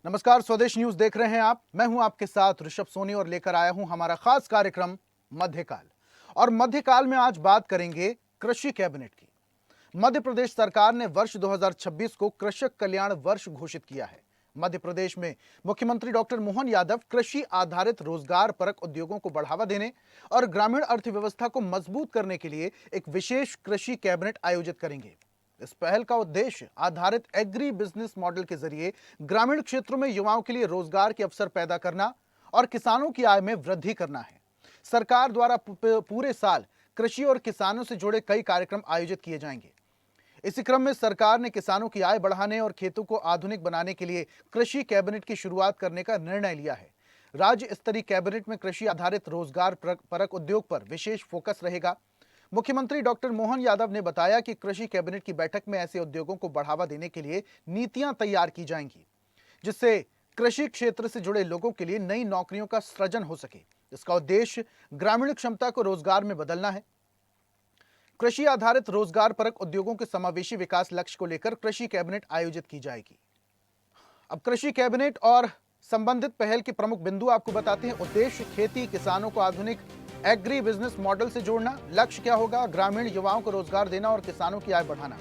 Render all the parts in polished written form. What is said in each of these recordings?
नमस्कार, स्वदेश न्यूज देख रहे हैं आप। मैं हूं आपके साथ ऋषभ सोनी और लेकर आया हूं हमारा खास कार्यक्रम मध्यकाल। और मध्यकाल में आज बात करेंगे कृषि कैबिनेट की। मध्य प्रदेश सरकार ने वर्ष 2026 को कृषक कल्याण वर्ष घोषित किया है। मध्य प्रदेश में मुख्यमंत्री डॉक्टर मोहन यादव कृषि आधारित रोजगार परक उद्योगों को बढ़ावा देने और ग्रामीण अर्थव्यवस्था को मजबूत करने के लिए एक विशेष कृषि कैबिनेट आयोजित करेंगे। इस पहल का उद्देश्य आधारित एग्री बिजनेस मॉडल के जरिए ग्रामीण क्षेत्रों में युवाओं के लिए रोजगार के अवसर पैदा करना और किसानों की आय में वृद्धि करना है। सरकार द्वारा पूरे साल कृषि और किसानों से जुड़े कई कार्यक्रम आयोजित किए जाएंगे। इसी क्रम में सरकार ने किसानों की आय बढ़ाने और खेतों को आधुनिक बनाने के लिए कृषि कैबिनेट की शुरुआत करने का निर्णय लिया है। राज्य स्तरीय कैबिनेट में कृषि आधारित रोजगार परक उद्योग पर विशेष फोकस रहेगा। मुख्यमंत्री डॉक्टर मोहन यादव ने बताया कि कृषि कैबिनेट की बैठक में ऐसे उद्योगों को बढ़ावा देने के लिए नीतियां तैयार की जाएंगी, जिससे कृषि क्षेत्र से जुड़े लोगों के लिए नई नौकरियों का सृजन हो सके। इसका उद्देश्य ग्रामीण क्षमता को रोजगार में बदलना है। कृषि आधारित रोजगार परक उद्योगों के समावेशी विकास लक्ष्य को लेकर कृषि कैबिनेट आयोजित की जाएगी। अब कृषि कैबिनेट और संबंधित पहल के प्रमुख बिंदु आपको बताते हैं। उद्देश्य खेती किसानों को आधुनिक एग्री बिजनेस मॉडल से जोड़ना। लक्ष्य क्या होगा? ग्रामीण युवाओं को रोजगार देना और किसानों की आय बढ़ाना।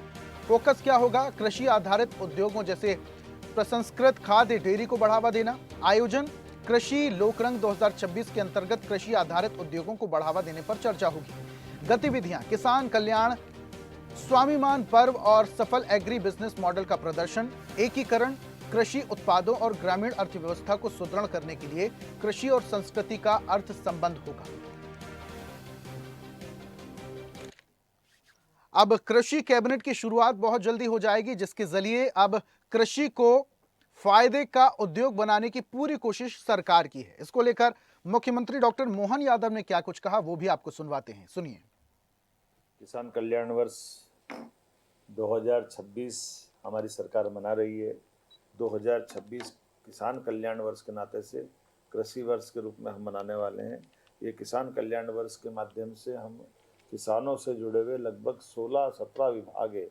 फोकस क्या होगा? कृषि आधारित उद्योगों जैसे प्रसंस्कृत खाद्य डेयरी को बढ़ावा देना। आयोजन कृषि लोकरंग 2026 के अंतर्गत कृषि आधारित उद्योगों को बढ़ावा देने पर चर्चा होगी। गतिविधियां किसान कल्याण, स्वाभिमान पर्व और सफल एग्री बिजनेस मॉडल का प्रदर्शन। एकीकरण कृषि उत्पादों और ग्रामीण अर्थव्यवस्था को सुदृढ़ करने के लिए कृषि और संस्कृति का अर्थ संबंध होगा। अब कृषि कैबिनेट की शुरुआत बहुत जल्दी हो जाएगी, जिसके जरिए अब कृषि को फायदे का उद्योग बनाने की पूरी कोशिश सरकार की है। इसको लेकर मुख्यमंत्री डॉक्टर मोहन यादव ने क्या कुछ कहा, वो भी आपको सुनवाते हैं। सुनिए। किसान कल्याण वर्ष 2026 हमारी सरकार मना रही है। 2026 किसान कल्याण वर्ष के नाते से कृषि वर्ष के रूप में हम मनाने वाले हैं। ये किसान कल्याण वर्ष के माध्यम से हम किसानों से जुड़े हुए लगभग 16-17 विभाग है,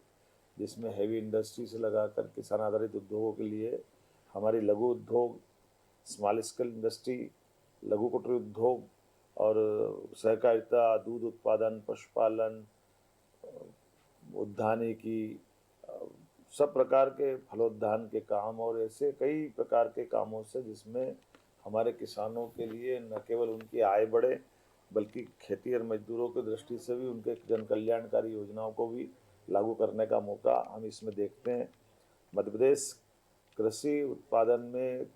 जिसमें हैवी इंडस्ट्री से लगाकर किसान आधारित उद्योगों के लिए हमारी लघु उद्योग, स्मॉल स्केल इंडस्ट्री, लघु कुटीर उद्योग और सहकारिता, दूध उत्पादन, पशुपालन, उद्यानिकी, सब प्रकार के फलोद्यान के काम और ऐसे कई प्रकार के कामों से जिसमें हमारे किसानों के लिए न केवल उनकी आय बढ़े बल्कि खेती और मजदूरों की दृष्टि से भी उनके जन कल्याणकारी योजनाओं को भी लागू करने का मौका हम इसमें देखते हैं। मध्य प्रदेश कृषि उत्पादन में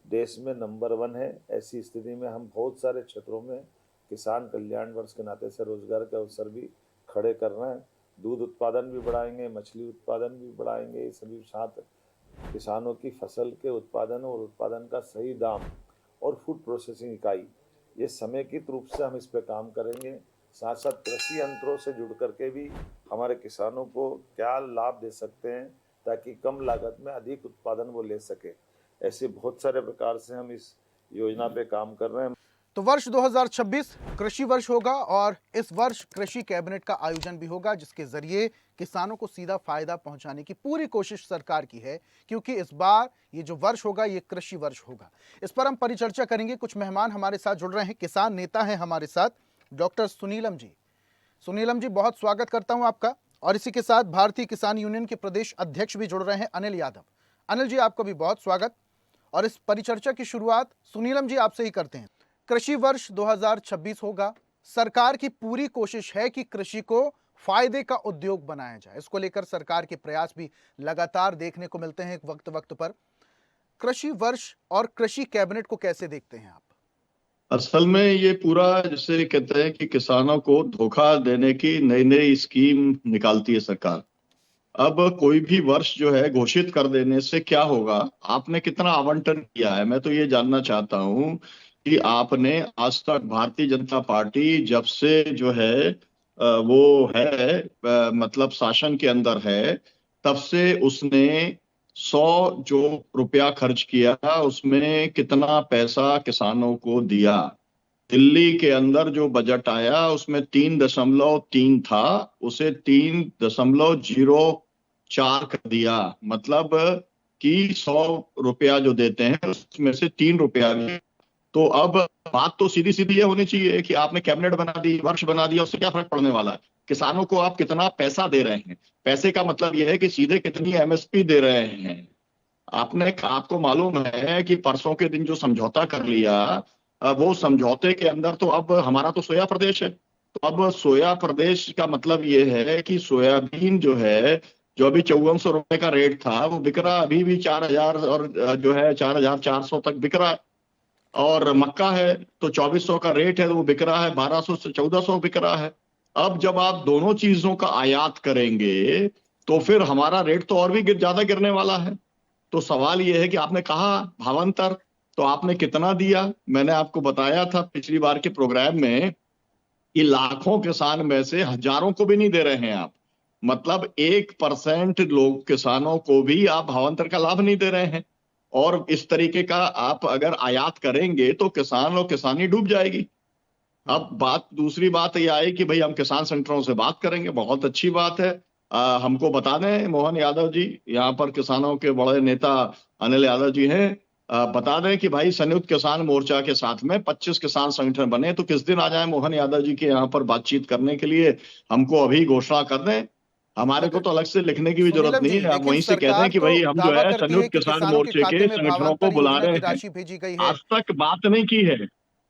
देश में नंबर 1 है। ऐसी स्थिति में हम बहुत सारे क्षेत्रों में किसान कल्याण वर्ष के नाते से रोजगार के अवसर भी खड़े कर रहे हैं। दूध उत्पादन भी बढ़ाएंगे, मछली उत्पादन भी बढ़ाएंगे, सभी साथ किसानों की फसल के उत्पादन और उत्पादन का सही दाम और फूड प्रोसेसिंग इकाई, ये समेकित रूप से हम इस पे काम करेंगे। साथ साथ कृषि यंत्रों से जुड़ करके भी हमारे किसानों को क्या लाभ दे सकते हैं ताकि कम लागत में अधिक उत्पादन वो ले सके। ऐसे बहुत सारे प्रकार से हम इस योजना पे काम कर रहे हैं। तो वर्ष 2026 कृषि वर्ष होगा और इस वर्ष कृषि कैबिनेट का आयोजन भी होगा, जिसके जरिए किसानों को सीधा फायदा पहुंचाने की पूरी कोशिश सरकार की है, क्योंकि इस बार ये जो वर्ष होगा ये कृषि वर्ष होगा। इस पर हम परिचर्चा करेंगे। कुछ मेहमान हमारे साथ जुड़ रहे हैं। किसान नेता हैं हमारे साथ डॉक्टर सुनीलम जी। सुनीलम जी, बहुत स्वागत करता हूं आपका। और इसी के साथ भारतीय किसान यूनियन के प्रदेश अध्यक्ष भी जुड़ रहे हैं, अनिल यादव। अनिल जी, आपका भी बहुत स्वागत। और इस परिचर्चा की शुरुआत सुनीलम जी आपसे ही करते हैं। कृषि वर्ष 2026 होगा। सरकार की पूरी कोशिश है कि कृषि को फायदे का उद्योग बनाया जाए। इसको लेकर सरकार के प्रयास भी लगातार देखने को मिलते हैं वक्त वक्त पर। कृषि वर्ष और कृषि कैबिनेट को कैसे देखते हैं आप? असल में ये पूरा जिसे कहते हैं कि किसानों को धोखा देने की नई नई स्कीम निकालती है सरकार। अब कोई भी वर्ष जो है घोषित कर देने से क्या होगा, आपने कितना आवंटन किया है, मैं तो ये जानना चाहता हूं कि आपने आज तक भारतीय जनता पार्टी जब से जो है वो है मतलब शासन के अंदर है, तब से उसने 100 जो रुपया खर्च किया उसमें कितना पैसा किसानों को दिया। दिल्ली के अंदर जो बजट आया उसमें 3.3 था, उसे 3.04 कर दिया। मतलब कि 100 रुपया जो देते हैं उसमें से 3 रुपया भी। तो अब बात तो सीधी सीधी ये होनी चाहिए कि आपने कैबिनेट बना दी, वर्ष बना दिया, उससे क्या फर्क पड़ने वाला है? किसानों को आप कितना पैसा दे रहे हैं, पैसे का मतलब यह है कि सीधे कितनी एमएसपी दे रहे हैं। आपको मालूम है कि परसों के दिन जो समझौता कर लिया, वो समझौते के अंदर तो अब हमारा तो सोया प्रदेश है। तो अब सोया प्रदेश का मतलब ये है कि सोयाबीन जो है, जो अभी 5400 रुपए का रेट था, वो बिक रहा अभी भी 4000 और जो है 4400 तक बिक रहा है। और मक्का है तो 2400 का रेट है, तो वो बिक रहा है 1200 से 1400 बिक रहा है। अब जब आप दोनों चीजों का आयात करेंगे तो फिर हमारा रेट तो और भी ज्यादा गिरने वाला है। तो सवाल यह है कि आपने कहा भावांतर, तो आपने कितना दिया? मैंने आपको बताया था पिछली बार के प्रोग्राम में कि लाखों किसान में से हजारों को भी नहीं दे रहे हैं आप। मतलब 1% लोग, किसानों को भी आप भावांतर का लाभ नहीं दे रहे हैं। और इस तरीके का आप अगर आयात करेंगे तो किसान और किसानी डूब जाएगी। अब दूसरी बात ये आई कि भाई हम किसान संगठनों से बात करेंगे, बहुत अच्छी बात है। हमको बता दें मोहन यादव जी, यहाँ पर किसानों के बड़े नेता अनिल यादव जी हैं, बता दें कि भाई संयुक्त किसान मोर्चा के साथ में 25 किसान संगठन बने, तो किस दिन आ जाए मोहन यादव जी के यहाँ पर बातचीत करने के लिए? हमको अभी घोषणा कर दें, हमारे को मगर तो अलग से लिखने की भी जरूरत सुनीलम नहीं जी, है। आप लेकिन वहीं से कह दें सरकार कि तो भाई हम जो दावा है करती है संयुक्त कि किसान किसानों के मोर्चे खाते के में संगठनों को भावांतर बुला योजना रहे की हैं। राशि भेजी गई है। आज तक बात नहीं की है।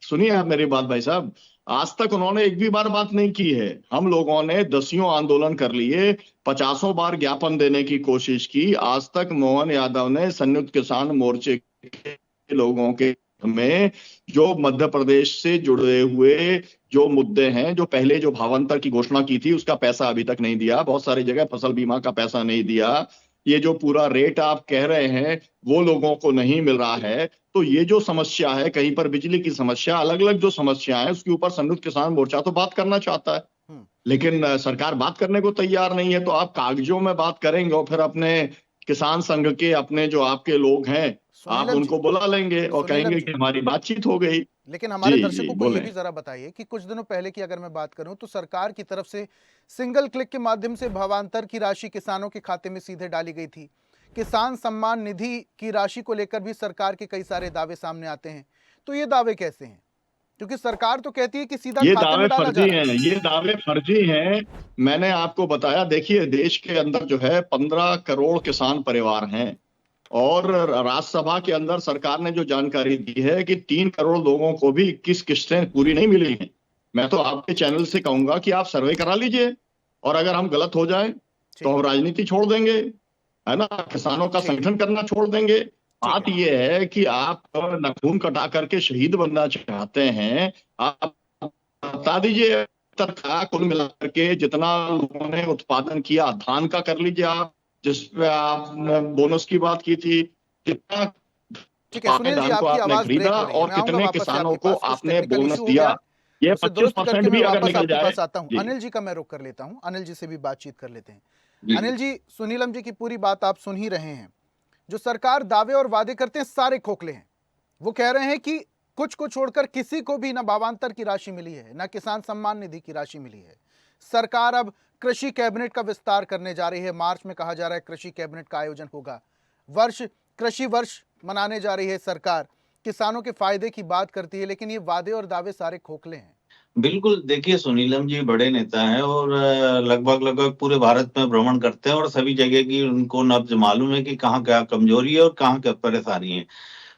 सुनिए आप मेरी बात भाई साहब, आज तक उन्होंने एक भी बार बात नहीं की है। हम लोगों ने दसियों आंदोलन कर लिए, 50 बार ज्ञापन देने की कोशिश की, आज तक मोहन यादव ने संयुक्त किसान मोर्चे के लोगों के में जो मध्य प्रदेश से जुड़े हुए जो मुद्दे हैं, जो पहले जो भावांतर की घोषणा की थी उसका पैसा अभी तक नहीं दिया, बहुत सारी जगह फसल बीमा का पैसा नहीं दिया, ये जो पूरा रेट आप कह रहे हैं वो लोगों को नहीं मिल रहा है। तो ये जो समस्या है, कहीं पर बिजली की समस्या, अलग अलग जो समस्या है, उसके ऊपर संयुक्त किसान मोर्चा तो बात करना चाहता है, हम्म। लेकिन सरकार बात करने को तैयार नहीं है। तो आप कागजों में बात करेंगे और फिर अपने किसान संघ के अपने जो आपके लोग हैं, आप सुनीलम जी, उनको बुला लेंगे और सुनीलम कहेंगे जी, कि हमारी बातचीत हो गई। लेकिन हमारे जी जी दर्शकों को ये बोले। भी जरा बताइए कि कुछ दिनों पहले की अगर मैं बात करूं तो सरकार की तरफ से सिंगल क्लिक के माध्यम से भावांतर की राशि किसानों के खाते में सीधे डाली गई थी। किसान सम्मान निधि की राशि को लेकर भी सरकार के कई सारे दावे सामने आते हैं। तो ये दावे कैसे हैं? क्योंकि सरकार तो कहती है कि सीधा ये खाते दावे में डाला जा फर्जी रहा है। हैं, ये दावे फर्जी हैं। मैंने आपको बताया, देखिए देश के अंदर जो है 15 करोड़ किसान परिवार हैं, और राज्यसभा के अंदर सरकार ने जो जानकारी दी है कि 3 करोड़ लोगों को भी 21 किस्तें पूरी नहीं मिली हैं। मैं तो आपके चैनल से कहूंगा कि आप सर्वे करा लीजिए, और अगर हम गलत हो जाए तो ठीक हम है। राजनीति छोड़ देंगे, है ना, किसानों का ठीक है। संगठन करना छोड़ देंगे। ठीक बात है। यह है कि आप नाखून कटा करके शहीद बनना चाहते हैं। आप बता दीजिए, तक का कुल मिलाकर के जितना लोगों ने उत्पादन किया धान का, कर लीजिए आप, जिसपे आपने बोनस की बात की थी, कितना ठीक है सुनील जी, धान को आपकी आपने आवाज खरीदा ब्रेक हो रही है, और मैं आऊंगा कितने वापस से किसानों आपके को पास। कुछ आपने टेक्निकल बोनस इशू हो गया दिया? है, ये उसे दुरुस्त करके 25% मैं भी अगर वापस निकल आपके जाए। पास आता हूं। जी अनिल जी का मैं रुख कर लेता हूं, अनिल जी से भी बातचीत कर लेते हैं। जी। अनिल जी, सुनीलम जी की पूरी बात आप सुन ही रहे हैं। जो सरकार दावे और वादे करते हैं सारे खोखले हैं। वो कह रहे हैं कि कुछ को छोड़कर किसी को भी ना भावांतर की राशि मिली है, ना किसान सम्मान निधि की राशि मिली है। सरकार अब कृषि कैबिनेट का विस्तार करने जा रही है। मार्च में कहा जा रहा है कृषि कैबिनेट का आयोजन होगा। कृषि वर्ष मनाने जा रही है सरकार। किसानों के फायदे की बात करती है, लेकिन ये वादे और दावे सारे खोखले हैं। बिल्कुल, देखिए सुनीलम जी बड़े नेता हैं और लगभग लगभग पूरे भारत में भ्रमण करते हैं और सभी जगह की उनको नब्ज मालूम है कि कहाँ क्या कमजोरी है और कहाँ क्या परेशानी है।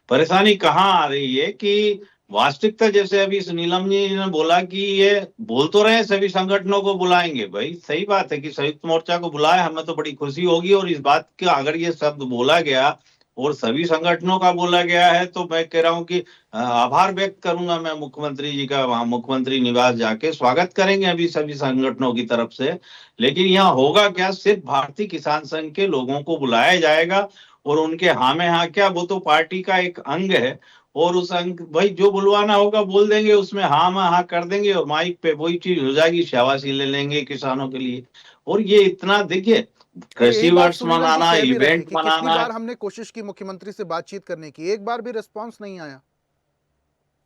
परेशानी कहाँ आ रही है कि वास्तविकता, जैसे अभी सुनीलम जी ने बोला कि ये बोल तो रहे हैं सभी संगठनों को बुलाएंगे, भाई सही बात है कि संयुक्त मोर्चा को बुलाए, हमें तो बड़ी खुशी होगी। और इस बात का अगर ये शब्द बोला गया और सभी संगठनों का बोला गया है तो मैं कह रहा हूं कि आभार व्यक्त करूंगा मैं मुख्यमंत्री जी का। वहां मुख्यमंत्री निवास जाके स्वागत करेंगे अभी सभी संगठनों की तरफ से। लेकिन यहाँ होगा क्या, सिर्फ भारतीय किसान संघ के लोगों को बुलाया जाएगा और उनके हाँ में हाँ क्या, वो तो पार्टी का एक अंग है और उस अंग भाई जो बुलवाना होगा बोल देंगे, उसमें हाँ में हाँ कर देंगे और माइक पे वही चीज हो जाएगी, शाबाशी ले लेंगे किसानों के लिए। और ये इतना देखिए, और कृषि यही बात वर्ष सुनीलम जी मनाना, कह भी रहे हैं इवेंट कि कितनी मनाना। बार हमने कोशिश की मुख्यमंत्री से बातचीत करने की, एक बार भी रिस्पांस नहीं आया।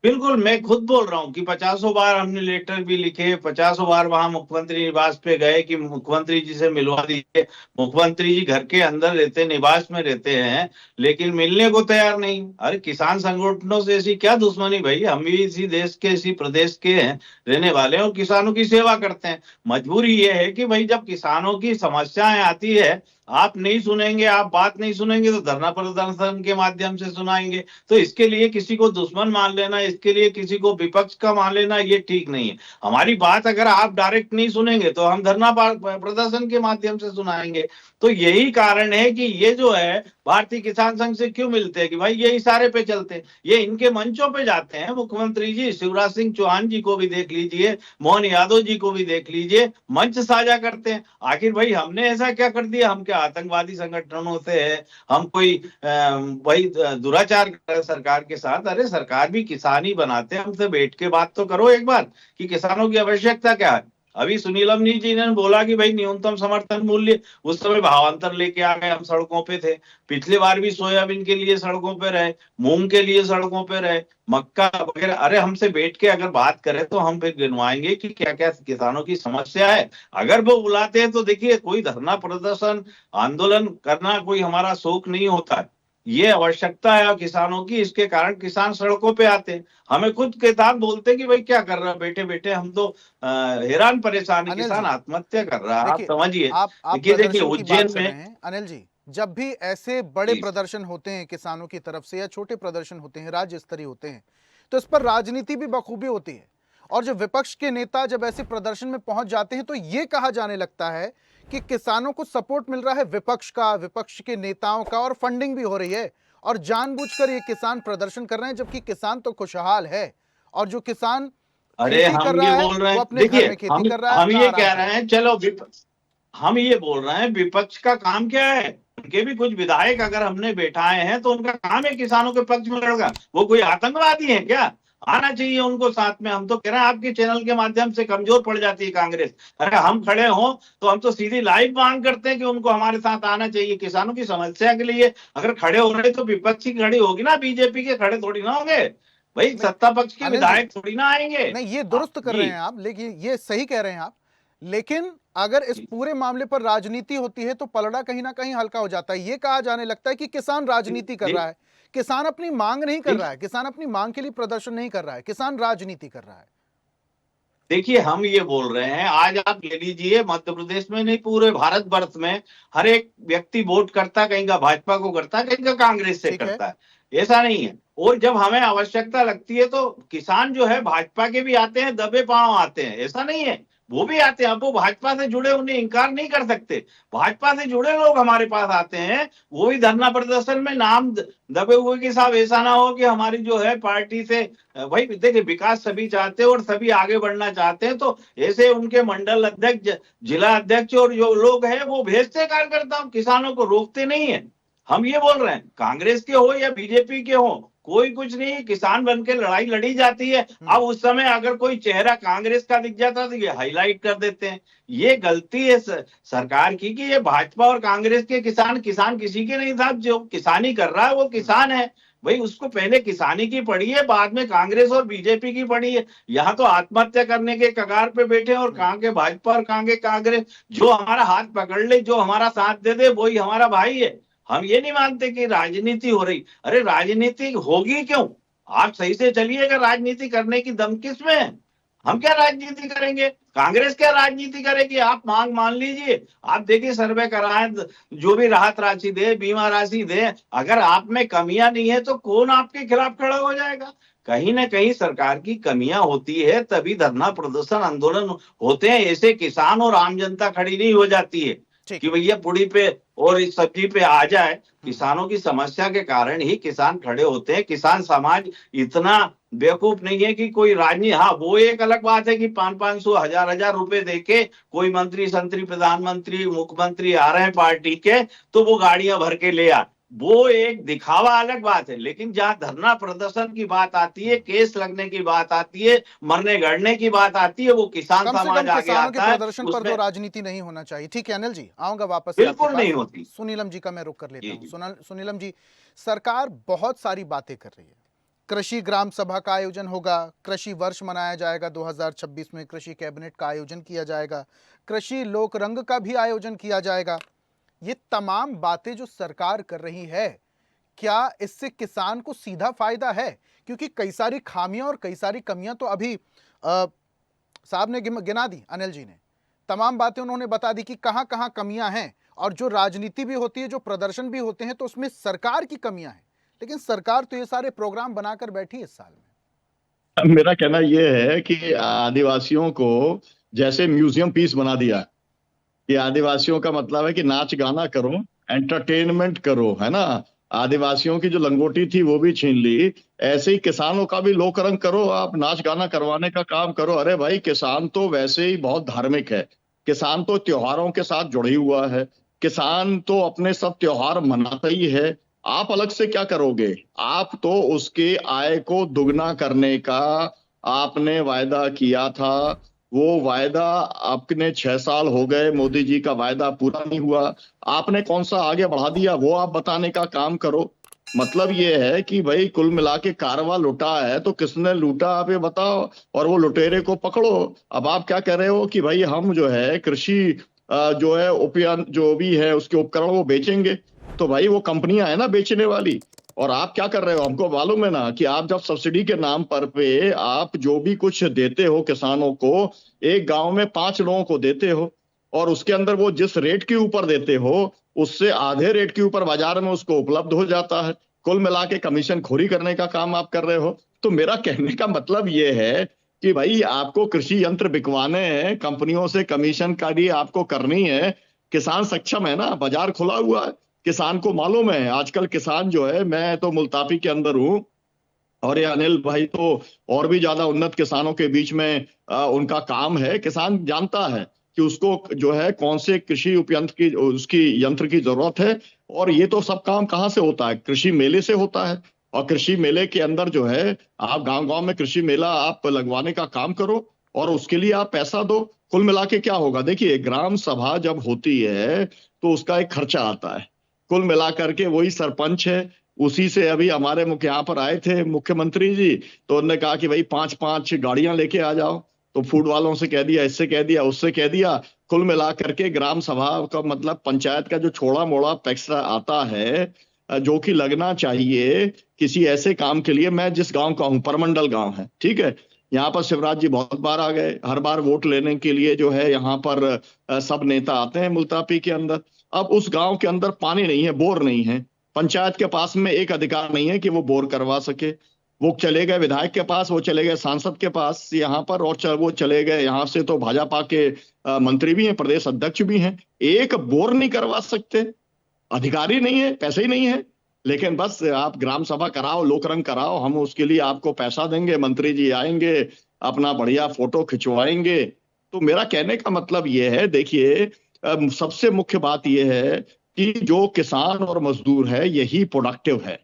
बिल्कुल, मैं खुद बोल रहा हूँ कि 50 बार हमने लेटर भी लिखे, 50 बार वहां मुख्यमंत्री निवास पे गए कि मुख्यमंत्री जी से मिलवा दीजिए। मुख्यमंत्री जी घर के अंदर रहते, निवास में रहते हैं, लेकिन मिलने को तैयार नहीं। अरे किसान संगठनों से ऐसी क्या दुश्मनी भाई, हम भी इसी देश के, इसी प्रदेश के हैं, रहने वाले हैं और किसानों की सेवा करते हैं। मजबूरी ये है कि भाई जब किसानों की समस्याएं आती है, आप नहीं सुनेंगे, आप बात नहीं सुनेंगे, तो धरना प्रदर्शन के माध्यम से सुनाएंगे। तो इसके लिए किसी को दुश्मन मान लेना, इसके लिए किसी को विपक्ष का मान लेना, ये ठीक नहीं है। हमारी बात अगर आप डायरेक्ट नहीं सुनेंगे तो हम धरना प्रदर्शन के माध्यम से सुनाएंगे। तो यही कारण है कि ये जो है भारतीय किसान संघ से क्यों मिलते हैं कि भाई ये इशारे पे चलते हैं, ये इनके मंचों पे जाते हैं। मुख्यमंत्री जी शिवराज सिंह चौहान जी को भी देख लीजिए, मोहन यादव जी को भी देख लीजिए, मंच साझा करते हैं। आखिर भाई हमने ऐसा क्या कर दिया, हम क्या आतंकवादी संगठनों से है, हम कोई वही दुराचार कर रहे हैं सरकार के साथ? अरे सरकार भी किसान ही बनाते हैं, हमसे बैठ के बात तो करो एक बार कि किसानों की आवश्यकता क्या है। अभी सुनीलम जी ने बोला कि भाई न्यूनतम समर्थन मूल्य, उस समय भावांतर लेके आ गए, हम सड़कों पे थे। पिछली बार भी सोयाबीन के लिए सड़कों पे रहे, मूंग के लिए सड़कों पे रहे, मक्का वगैरह। अरे हमसे बैठ के अगर बात करें तो हम फिर गिनवाएंगे कि क्या क्या किसानों की समस्या है। अगर वो बुलाते हैं तो देखिए, कोई धरना प्रदर्शन आंदोलन करना कोई हमारा शौक नहीं होता है, ये आवश्यकता है किसानों की, इसके कारण किसान सड़कों पे आते हैं। हमें खुद किसान बोलते हैं कि भाई क्या कर रहा है बैठे बैठे, हम तो हैरान परेशान है, अनिल किसान जी, आत्महत्या कर रहा है। आप देखिए, समझिए, आप देखिए देखिए प्रदर्शन की बात उज्जैन कर रहे में। हैं अनिल जी। जब भी ऐसे बड़े जी प्रदर्शन होते हैं किसानों की तरफ से या छोटे प्रदर्शन होते हैं, राज्य स्तरीय होते हैं, तो इस पर राजनीति भी बखूबी होती है। और जो विपक्ष के नेता जब ऐसे प्रदर्शन में पहुंच जाते हैं तो ये कहा जाने लगता है कि किसानों को सपोर्ट मिल रहा है विपक्ष का, विपक्ष के नेताओं का, और फंडिंग भी हो रही है, और जानबूझकर ये किसान प्रदर्शन कर रहे हैं, जबकि किसान तो खुशहाल है। और जो किसान अरे खेती कर हम ये रहा है बोल रहे वो हैं, अपने घर देखिए में खेती हम कर रहा है, हम अपना ये आराम कह कर रहे रहा है। हैं, चलो हम ये बोल रहे हैं विपक्ष का काम क्या है। उनके भी कुछ विधायक अगर हमने बैठाए हैं तो उनका काम है किसानों के पक्ष में लड़ना। वो कोई आतंकवादी है क्या? आना चाहिए उनको साथ में। हम तो कह रहे हैं आपके चैनल के माध्यम से कमजोर पड़ जाती है कांग्रेस। अरे हम खड़े हों तो हम तो सीधी लाइव मांग करते हैं कि उनको हमारे साथ आना चाहिए किसानों की समस्या के लिए। अगर खड़े हो रहे तो विपक्ष की खड़ी होगी ना, बीजेपी के खड़े थोड़ी ना होंगे भाई, नहीं सत्ता पक्ष के अनिल जी, विधायक थोड़ी ना आएंगे। नहीं ये दुरुस्त कर जी रहे हैं आप, लेकिन ये सही कह रहे हैं आप। लेकिन अगर इस पूरे मामले पर राजनीति होती है तो पलड़ा कहीं ना कहीं हल्का हो जाता है। ये कहा जाने लगता है कि किसान राजनीति कर रहा है। किसान अपनी मांग नहीं कर रहा है, किसान अपनी मांग के लिए प्रदर्शन नहीं कर रहा है, किसान राजनीति कर रहा है। देखिए हम ये बोल रहे हैं, आज आप ले लीजिए मध्य प्रदेश में नहीं पूरे भारतवर्ष में हर एक व्यक्ति वोट करता, कहीं का भाजपा को करता है, कहीं का कांग्रेस से ठीक है। करता है, ऐसा नहीं है। और जब हमें आवश्यकता लगती है तो किसान जो है भाजपा के भी आते हैं, दबे पांव आते हैं, ऐसा नहीं है, वो भी आते हैं। अब वो भाजपा से जुड़े, उन्हें इंकार नहीं कर सकते। भाजपा से जुड़े लोग हमारे पास आते हैं, वो भी धरना प्रदर्शन में नाम दबे हुए के साथ। ऐसा ना हो कि हमारी जो है पार्टी से भाई देखिए, विकास सभी चाहते हैं और सभी आगे बढ़ना चाहते हैं, तो ऐसे उनके मंडल अध्यक्ष, जिला अध्यक्ष और जो लोग हैं वो भेजते कार्यकर्ताओं, किसानों को रोकते नहीं है। हम ये बोल रहे हैं, कांग्रेस के हो या बीजेपी के हो, कोई कुछ नहीं, किसान बन के लड़ाई लड़ी जाती है। अब उस समय अगर कोई चेहरा कांग्रेस का दिख जाता तो ये हाईलाइट कर देते हैं। ये गलती है सरकार की कि ये भाजपा और कांग्रेस के किसान किसी के नहीं था। जो किसानी कर रहा है वो किसान है भाई, उसको पहले किसानी की पड़ी है, बाद में कांग्रेस और बीजेपी की पड़ी है। यहाँ तो आत्महत्या करने के कगार पे बैठे, और कहाँ के भाजपा और कहाँ के कांग्रेस। जो हमारा हाथ पकड़ ले, जो हमारा साथ दे दे, वही हमारा भाई है। हम ये नहीं मानते कि राजनीति हो रही। अरे राजनीति होगी क्यों? आप सही से चलिएगा, राजनीति करने की दम किस में है? हम क्या राजनीति करेंगे? कांग्रेस क्या राजनीति करेगी? आप मांग मान लीजिए, आप देखिए सर्वे कराएं, जो भी राहत राशि दे, बीमा राशि दे, अगर आप में कमियां नहीं है तो कौन आपके खिलाफ खड़ा हो जाएगा? कहीं ना कहीं सरकार की कमियां होती है, तभी धरना प्रदर्शन आंदोलन होते हैं। ऐसे किसान और आम जनता खड़ी नहीं हो जाती है ठीक कि है। भैया पुड़ी पे और इस सब्जी पे आ जाए। किसानों की समस्या के कारण ही किसान खड़े होते हैं। किसान समाज इतना बेवकूफ नहीं है कि कोई राजनीति, हाँ वो एक अलग बात है कि 500 हजार रुपए देके कोई मंत्री संतरी, प्रधानमंत्री, मुख्यमंत्री आ रहे हैं पार्टी के, तो वो गाड़ियां भर के ले आ, वो एक दिखावा अलग बात है। लेकिन जहां धरना प्रदर्शन की बात आती है, केस लगने की बात आती है, मरने गड़ने की बात आती है, वो किसान कम से समाज कम आगे किसानों के आता है। प्रदर्शन पर तो उसमें राजनीति नहीं होना चाहिए। ठीक है अनिल जी, आऊंगा वापस से आपके बिल्कुल नहीं पास। होती। सुनीलम जी का मैं रुख कर लेता जी हूं। जी सुनीलम जी, सरकार बहुत सारी बातें कर रही है, कृषि ग्राम सभा का आयोजन होगा, कृषि वर्ष मनाया जाएगा 2026 में, कृषि कैबिनेट का आयोजन किया जाएगा, कृषि लोक रंग का भी आयोजन किया जाएगा। ये तमाम बातें जो सरकार कर रही है, क्या इससे किसान को सीधा फायदा है? क्योंकि कई सारी खामियां और कई सारी कमियां तो अभी साहब ने गिना दी, अनिल जी ने तमाम बातें उन्होंने बता दी कि कहां कहां कमियां हैं, और जो राजनीति भी होती है, जो प्रदर्शन भी होते हैं, तो उसमें सरकार की कमियां हैं। लेकिन सरकार तो ये सारे प्रोग्राम बनाकर बैठी है इस साल में। मेरा कहना यह है कि आदिवासियों को जैसे म्यूजियम पीस बना दिया कि आदिवासियों का मतलब है कि नाच गाना करो, एंटरटेनमेंट करो, है ना। आदिवासियों की जो लंगोटी थी वो भी छीन ली। ऐसे ही किसानों का भी लोक रंग करो, आप नाच गाना करवाने का काम करो। अरे भाई, किसान तो वैसे ही बहुत धार्मिक है, किसान तो त्योहारों के साथ जुड़ी हुआ है, किसान तो अपने सब त्योहार मनाता ही है। आप अलग से क्या करोगे? आप तो उसके आय को दुगना करने का आपने वायदा किया था। वो वायदा आपने 6 साल हो गए, मोदी जी का वायदा पूरा नहीं हुआ। आपने कौन सा आगे बढ़ा दिया, वो आप बताने का काम करो। मतलब ये है कि भाई कुल मिला के कारवा लुटा है तो किसने लूटा, आप ये बताओ, और वो लुटेरे को पकड़ो। अब आप क्या कह रहे हो कि भाई हम जो है कृषि जो है उपयंत्र जो भी है उसके उपकरण वो बेचेंगे। तो भाई वो कंपनियां है ना बेचने वाली। और आप क्या कर रहे हो, हमको मालूम है ना कि आप जब सब्सिडी के नाम पर पे आप जो भी कुछ देते हो किसानों को, एक गांव में 5 लोगों को देते हो, और उसके अंदर वो जिस रेट के ऊपर देते हो उससे आधे रेट के ऊपर बाजार में उसको उपलब्ध हो जाता है। कुल मिला के कमीशन खोरी करने का काम आप कर रहे हो। तो मेरा कहने का मतलब ये है कि भाई आपको कृषि यंत्र बिकवाने हैं, कंपनियों से कमीशन कारी आपको करनी है। किसान सक्षम है ना, बाजार खुला हुआ है, किसान को मालूम है। आजकल किसान जो है, मैं तो मुल्ताफी के अंदर हूं, और ये अनिल भाई तो और भी ज्यादा उन्नत किसानों के बीच में उनका काम है। किसान जानता है कि उसको जो है कौन से कृषि उपयंत्र की उसकी यंत्र की जरूरत है। और ये तो सब काम कहाँ से होता है? कृषि मेले से होता है। और कृषि मेले के अंदर जो है आप गांव गांव में कृषि मेला आप लगवाने का काम करो, और उसके लिए आप पैसा दो। कुल मिला के क्या होगा, देखिए ग्राम सभा जब होती है तो उसका एक खर्चा आता है। कुल मिला करके वही सरपंच है, उसी से अभी हमारे यहाँ पर आए थे मुख्यमंत्री जी, तो उन्होंने कहा कि भाई 5-5 गाड़ियां लेके आ जाओ। तो फूड वालों से कह दिया, इससे कह दिया, उससे कह दिया। कुल मिला करके ग्राम सभा का मतलब पंचायत का जो छोड़ा मोड़ा पैसा आता है जो कि लगना चाहिए किसी ऐसे काम के लिए। मैं जिस गांव का हूं, परमंडल गांव है, ठीक है, यहाँ पर शिवराज जी बहुत बार आ गए। हर बार वोट लेने के लिए जो है यहाँ पर सब नेता आते हैं मुल्तापी के अंदर। अब उस गांव के अंदर पानी नहीं है, बोर नहीं है, पंचायत के पास में एक अधिकार नहीं है कि वो बोर करवा सके। वो चले गए विधायक के पास, वो चले गए सांसद के पास यहाँ पर, और वो चले गए यहाँ से तो भाजपा के मंत्री भी हैं, प्रदेश अध्यक्ष भी हैं, एक बोर नहीं करवा सकते। अधिकारी नहीं है, पैसे ही नहीं है। लेकिन बस आप ग्राम सभा कराओ, लोक रंग कराओ, हम उसके लिए आपको पैसा देंगे, मंत्री जी आएंगे, अपना बढ़िया फोटो खिंचवाएंगे। तो मेरा कहने का मतलब ये है, देखिए सबसे मुख्य बात यह है कि जो किसान और मजदूर है यही प्रोडक्टिव है,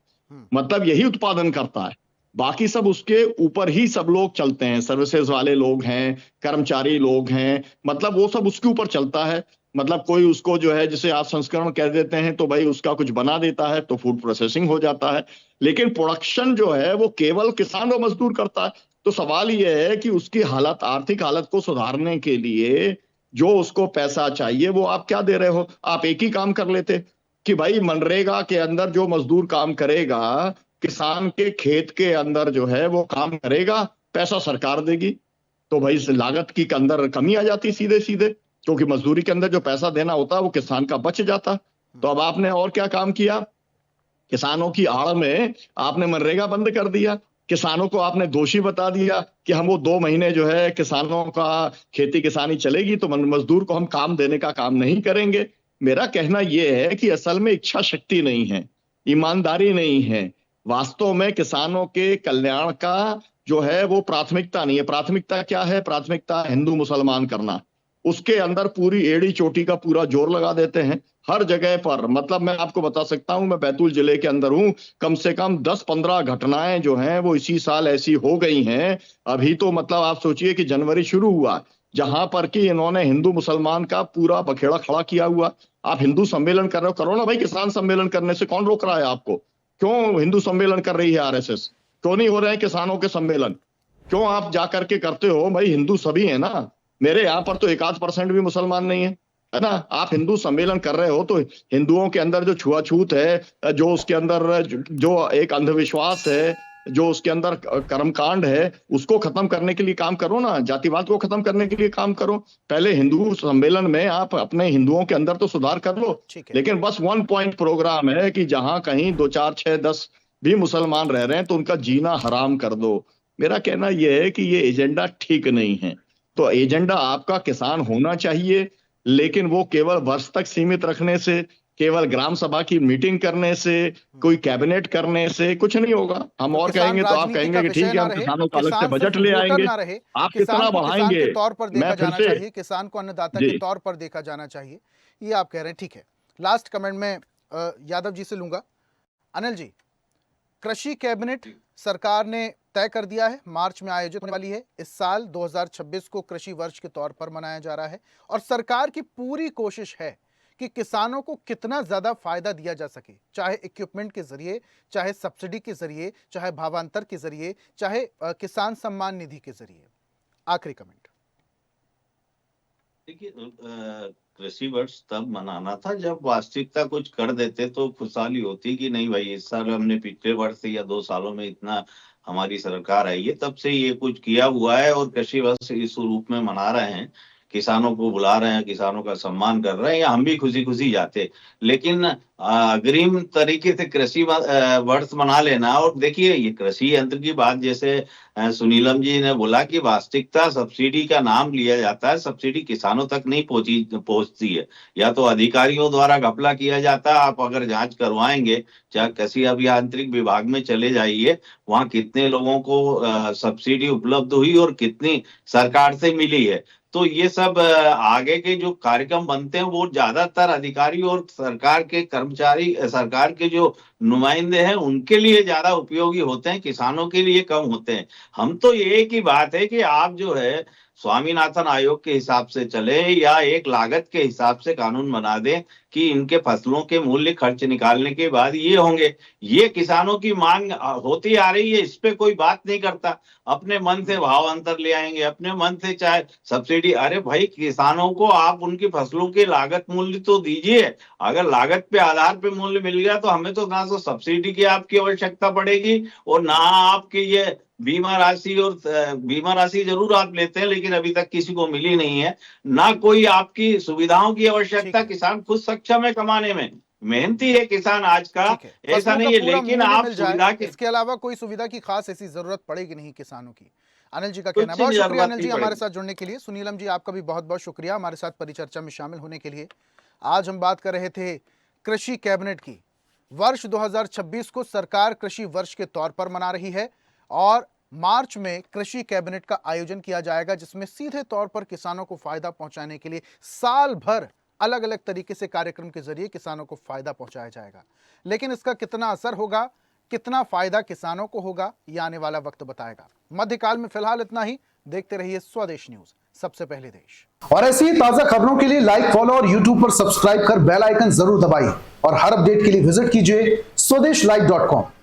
मतलब यही उत्पादन करता है। बाकी सब उसके ऊपर ही सब लोग चलते हैं, सर्विसेज वाले लोग हैं, कर्मचारी लोग हैं, मतलब वो सब उसके ऊपर चलता है। मतलब कोई उसको जो है जिसे आप संस्करण कह देते हैं तो भाई उसका कुछ बना देता है तो फूड प्रोसेसिंग हो जाता है, लेकिन प्रोडक्शन जो है वो केवल किसान और मजदूर करता है। तो सवाल यह है कि उसकी हालत, आर्थिक हालत को सुधारने के लिए जो उसको पैसा चाहिए वो आप क्या दे रहे हो? आप एक ही काम कर लेते कि भाई मनरेगा के अंदर जो मजदूर काम करेगा, किसान के खेत के अंदर जो है वो काम करेगा, पैसा सरकार देगी। तो भाई इस लागत की अंदर कमी आ जाती सीधे सीधे, क्योंकि मजदूरी के अंदर जो पैसा देना होता है वो किसान का बच जाता। तो अब आपने और क्या काम किया? किसानों की आड़ में आपने मनरेगा बंद कर दिया, किसानों को आपने दोषी बता दिया कि हम वो 2 महीने जो है किसानों का खेती किसानी चलेगी तो मजदूर को हम काम देने का काम नहीं करेंगे। मेरा कहना यह है कि असल में इच्छा शक्ति नहीं है, ईमानदारी नहीं है, वास्तव में किसानों के कल्याण का जो है वो प्राथमिकता नहीं है। प्राथमिकता क्या है? प्राथमिकता हिंदू मुसलमान करना। उसके अंदर पूरी एड़ी चोटी का पूरा जोर लगा देते हैं हर जगह पर। मतलब मैं आपको बता सकता हूं, मैं बैतूल जिले के अंदर हूं, कम से कम 10-15 घटनाएं जो हैं वो इसी साल ऐसी हो गई हैं। अभी तो मतलब आप सोचिए कि जनवरी शुरू हुआ जहां पर कि इन्होंने हिंदू मुसलमान का पूरा बखेड़ा खड़ा किया हुआ। आप हिंदू सम्मेलन कर रहे हो, करो ना भाई, किसान सम्मेलन करने से कौन रोक रहा है आपको? क्यों हिंदू सम्मेलन कर रही है आरएसएस? क्यों नहीं हो रहे हैं किसानों के सम्मेलन? क्यों आप जा करके करते हो? भाई हिंदू सभी है ना, मेरे यहाँ पर तो 1% भी मुसलमान नहीं है ना? आप हिंदू सम्मेलन कर रहे हो तो हिंदुओं के अंदर जो छुआछूत है, जो उसके अंदर जो एक अंधविश्वास है, जो उसके अंदर कर्मकांड है, उसको खत्म करने के लिए काम करो ना, जातिवाद को खत्म करने के लिए काम करो। पहले हिंदू सम्मेलन में आप अपने हिंदुओं के अंदर तो सुधार कर लो, लेकिन बस 1 पॉइंट प्रोग्राम है कि जहां कहीं 2, 4, 6, 10 भी मुसलमान रह रहे हैं तो उनका जीना हराम कर दो। मेरा कहना यह है कि ये एजेंडा ठीक नहीं है। तो एजेंडा आपका किसान होना चाहिए, लेकिन वो केवल वर्ष तक सीमित रखने से, केवल ग्राम सभा की मीटिंग करने से, कोई कैबिनेट करने से कुछ नहीं होगा। हम और कहेंगे तो आप कहेंगे कि ठीक है, हम किसानों का अलग से बजट ले आएंगे। आप कितना बढ़ाएंगे? के तौर पर देखा जाना चाहिए, किसान को अन्नदाता के तौर पर देखा जाना चाहिए, ये आप कह रहे हैं। ठीक है, लास्ट कमेंट में यादव जी से लूंगा। अनिल जी, कृषि कैबिनेट सरकार ने तय कर दिया है, मार्च में आयोजित होने वाली है। इस साल 2026 को कृषि वर्ष के तौर पर मनाया जा रहा है और सरकार की पूरी कोशिश है कि किसानों को कितना ज्यादा फायदा दिया जा सके, चाहे इक्विपमेंट के जरिए, चाहे सब्सिडी के जरिए, चाहे भावांतर के जरिए, चाहे किसान सम्मान निधि के जरिए। आखिरी कमेंट। देखिए, कृषि वर्ष तब मनाना था जब वास्तविकता कुछ कर देते तो खुशहाली होती कि नहीं भाई, इस साल हमने पिछले वर्ष से या 2 सालों में इतना हमारी सरकार आई है तब से ये कुछ किया हुआ है और कृषि वर्ष इस रूप में मना रहे हैं, किसानों को बुला रहे हैं, किसानों का सम्मान कर रहे हैं, या हम भी खुशी खुशी जाते। लेकिन अग्रिम तरीके से कृषि वर्ष मना लेना। और देखिए, ये कृषि यंत्र की बात जैसे सुनीलम जी ने बोला कि वास्तविकता सब्सिडी का नाम लिया जाता है, सब्सिडी किसानों तक नहीं पहुंचती है, या तो अधिकारियों द्वारा घपला किया जाता है। आप अगर जांच करवाएंगे, चाहे कृषि अभियांत्रिक विभाग में चले जाइए, वहां कितने लोगों को सब्सिडी उपलब्ध हुई और कितनी सरकार से मिली है। तो ये सब आगे के जो कार्यक्रम बनते हैं वो ज्यादातर अधिकारी और सरकार के कर्मचारी, सरकार के जो नुमाइंदे हैं उनके लिए ज्यादा उपयोगी होते हैं, किसानों के लिए कम होते हैं। हम तो ये एक ही बात है कि आप जो है स्वामीनाथन आयोग के हिसाब से चले या एक लागत के हिसाब से कानून बना दें कि इनके फसलों के मूल्य खर्च निकालने के बाद ये होंगे। ये किसानों की मांग होती आ रही है, इस पे कोई बात नहीं करता। अपने मन से भाव अंतर ले आएंगे, अपने मन से चाहे सब्सिडी। अरे भाई, किसानों को आप उनकी फसलों के लागत मूल्य तो दीजिए। अगर लागत पे आधार पे मूल्य मिल गया तो हमें तो ना तो सब्सिडी की आपकी आवश्यकता पड़ेगी और ना आपके ये बीमा राशि जरूर आप लेते हैं, लेकिन अभी तक किसी को मिली नहीं है। ना कोई आपकी सुविधाओं की आवश्यकता, किसान खुद सक्षम है कमाने में, मेहनती है किसान आज का, ऐसा नहीं है। लेकिन आप सुविधा के इसके अलावा कोई सुविधा की खास ऐसी जरूरत पड़ेगी नहीं किसानों की। अनिल जी का कहना है। बहुत शुक्रिया अनिल जी हमारे साथ जुड़ने के लिए। सुनीलम जी, आपका भी बहुत बहुत शुक्रिया हमारे साथ परिचर्चा में शामिल होने के लिए। आज हम बात कर रहे थे कृषि कैबिनेट की। वर्ष 2026 को सरकार कृषि वर्ष के तौर पर मना रही है और मार्च में कृषि कैबिनेट का आयोजन किया जाएगा, जिसमें सीधे तौर पर किसानों को फायदा पहुंचाने के लिए साल भर अलग अलग तरीके से कार्यक्रम के जरिए किसानों को फायदा पहुंचाया जाएगा। लेकिन इसका कितना असर होगा, कितना फायदा किसानों को होगा, यह आने वाला वक्त बताएगा। मध्यकाल में फिलहाल इतना ही। देखते रहिए स्वदेश न्यूज, सबसे पहले देश। और ऐसी ही ताजा खबरों के लिए लाइक, फॉलो और यूट्यूब पर सब्सक्राइब कर बेल आइकन जरूर दबाइए और हर अपडेट के लिए विजिट कीजिए स्वदेशलाइव.com।